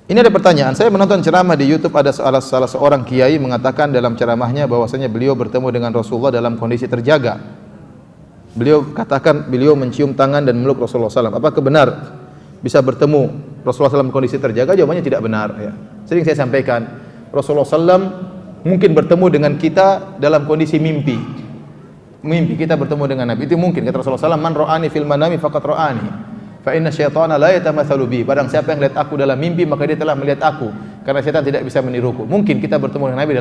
Ini ada pertanyaan, saya menonton ceramah di YouTube, ada salah seorang kiai mengatakan dalam ceramahnya bahwasanya beliau bertemu dengan Rasulullah dalam kondisi terjaga. Beliau katakan beliau mencium tangan dan meluk Rasulullah SAW. Apakah benar bisa bertemu Rasulullah SAW dalam kondisi terjaga? Jawabannya tidak benar. Ya. Sering saya sampaikan, Rasulullah SAW mungkin bertemu dengan kita dalam kondisi mimpi. Mimpi kita bertemu dengan Nabi, itu mungkin. Kata Rasulullah SAW, man ra'ani fil manami faqad ra'ani. Fa inna syaitana la yatamatsalu bi. Barang siapa yang lihat aku dalam mimpi, maka dia telah melihat aku. Karena syaitan tidak bisa meniruku. Mungkin kita bertemu dengan Nabi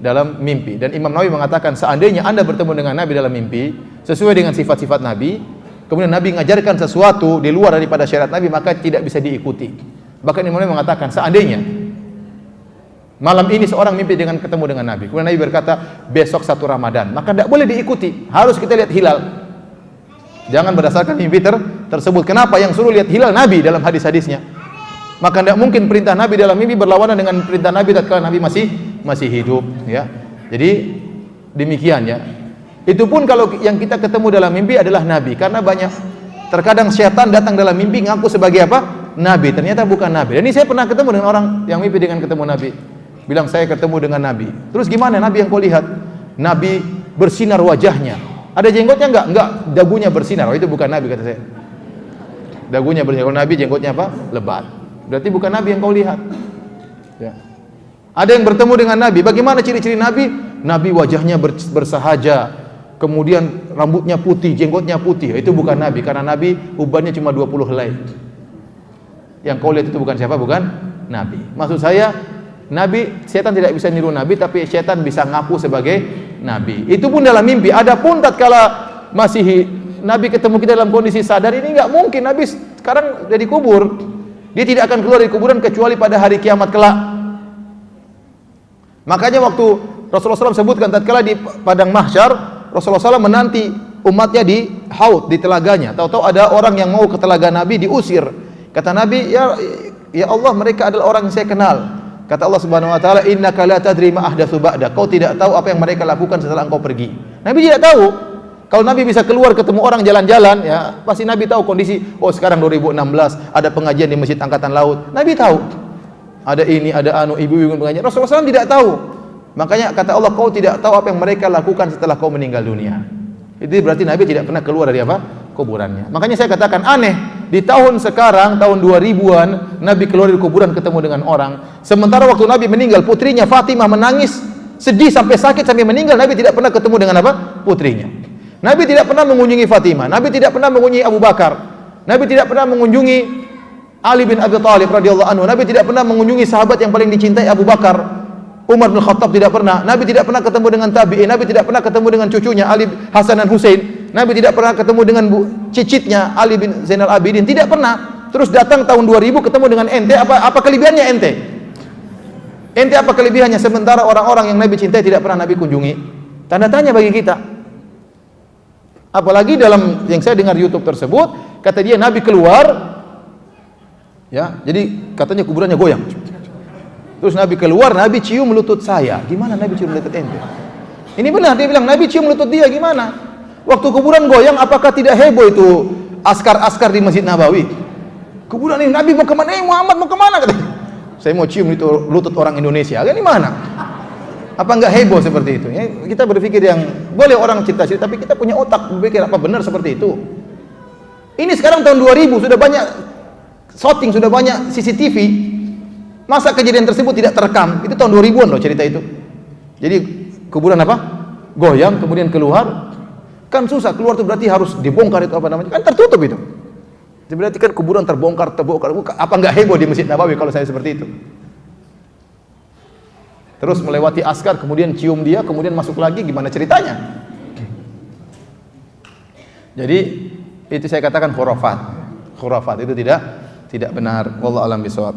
dalam mimpi. Dan Imam Nawawi mengatakan, seandainya Anda bertemu dengan Nabi dalam mimpi sesuai dengan sifat-sifat Nabi, kemudian Nabi mengajarkan sesuatu di luar daripada syariat Nabi, maka tidak bisa diikuti. Bahkan Imam Nawawi mengatakan, seandainya malam ini seorang mimpi dengan ketemu dengan Nabi, kemudian Nabi berkata besok 1 Ramadan, maka tidak boleh diikuti. Harus kita lihat hilal. Jangan berdasarkan mimpi tersebut. Kenapa? Yang suruh lihat hilal Nabi dalam hadis-hadisnya. Maka tidak mungkin perintah Nabi dalam mimpi berlawanan dengan perintah Nabi tatkala Nabi masih hidup, ya. Jadi demikian, ya. Itu pun kalau yang kita ketemu dalam mimpi adalah Nabi, karena banyak terkadang syaitan datang dalam mimpi ngaku sebagai apa? Nabi, ternyata bukan Nabi. Dan ini saya pernah ketemu dengan orang yang mimpi dengan ketemu Nabi. Bilang saya ketemu dengan Nabi. Terus gimana Nabi yang kau lihat? Nabi bersinar wajahnya. Ada jenggotnya enggak, dagunya bersinar. Oh, itu bukan Nabi, kata saya. Dagunya bersinar. Kalau Nabi jenggotnya apa? Lebat. Berarti bukan Nabi yang kau lihat. Ya. Ada yang bertemu dengan Nabi. Bagaimana ciri-ciri Nabi? Nabi wajahnya bersahaja, kemudian rambutnya putih, jenggotnya putih. Itu bukan Nabi, karena Nabi ubannya cuma 20 helai. Yang kau lihat itu bukan siapa? Bukan Nabi. Maksud saya, Nabi, setan tidak bisa niru Nabi, tapi setan bisa ngaku sebagai Nabi. Itu pun dalam mimpi. Adapun tatkala masih Nabi ketemu kita dalam kondisi sadar, ini enggak mungkin. Nabi sekarang sudah dikubur. Dia tidak akan keluar dari kuburan kecuali pada hari kiamat kelak. Makanya waktu Rasulullah SAW sebutkan tatkala di padang mahsyar, Rasulullah SAW menanti umatnya di haud, di telaganya. Tahu-tahu ada orang yang mau ke telaga Nabi, diusir. Kata Nabi, ya Allah, mereka adalah orang yang saya kenal. Kata Allah Subhanahu wa taala, innaka la tadri ma ahdatsu ba'da. Kau tidak tahu apa yang mereka lakukan setelah engkau pergi. Nabi tidak tahu. Kalau Nabi bisa keluar ketemu orang jalan-jalan, ya pasti Nabi tahu kondisi. Oh, sekarang 2016 ada pengajian di Masjid Angkatan Laut. Nabi tahu. Ada ini, ada ibu-ibu pengajian. Rasulullah SAW tidak tahu. Makanya kata Allah, kau tidak tahu apa yang mereka lakukan setelah kau meninggal dunia. Itu berarti Nabi tidak pernah keluar dari apa? Kuburannya. Makanya saya katakan aneh, di tahun sekarang, tahun 2000-an, Nabi keluar dari kuburan ketemu dengan orang. Sementara waktu Nabi meninggal, putrinya Fatimah menangis, sedih sampai sakit sampai meninggal. Nabi tidak pernah ketemu dengan apa? Putrinya. Nabi tidak pernah mengunjungi Fatimah. Nabi tidak pernah mengunjungi Abu Bakar. Nabi tidak pernah mengunjungi Ali bin Abi Thalib radhiyallahu anhu. Nabi tidak pernah mengunjungi sahabat yang paling dicintai, Abu Bakar. Umar bin Khattab tidak pernah. Nabi tidak pernah ketemu dengan tabi'in. Nabi tidak pernah ketemu dengan cucunya Ali Hasan dan Husain. Nabi tidak pernah ketemu dengan cicitnya Ali bin Zainal Abidin. Tidak pernah. Terus datang tahun 2000 ketemu dengan ente. Apa kelebihannya ente? Ente apa kelebihannya? Sementara orang-orang yang Nabi cintai tidak pernah Nabi kunjungi. Tanda tanya bagi kita. Apalagi dalam yang saya dengar YouTube tersebut, kata dia Nabi keluar, ya, jadi katanya kuburannya goyang. Terus Nabi keluar, Nabi cium lutut saya. Gimana Nabi cium lutut ente? Ini benar, dia bilang Nabi cium lutut dia. Gimana? Waktu kuburan goyang, apakah tidak heboh itu askar-askar di Masjid Nabawi? Kuburan ini Nabi mau kemana? Muhammad mau kemana? Katanya. Saya mau cium itu lutut orang Indonesia. Ini mana? Apa enggak heboh seperti itu? Ya, kita berpikir yang boleh orang cerita-cerita, tapi kita punya otak berpikir apa benar seperti itu. Ini sekarang tahun 2000 sudah banyak shooting, sudah banyak CCTV. Masa kejadian tersebut tidak terekam? Itu tahun 2000-an loh cerita itu. Jadi kuburan apa? Goyang, kemudian keluar. Kan susah, keluar itu berarti harus dibongkar itu apa namanya? Kan tertutup itu. Berarti kan kuburan terbongkar. Apa enggak heboh di Masjid Nabawi kalau saya seperti itu? Terus melewati askar, kemudian cium dia, kemudian masuk lagi, gimana ceritanya? Jadi itu saya katakan khurafat. Khurafat itu tidak benar. Wallahu a'lam bishawab.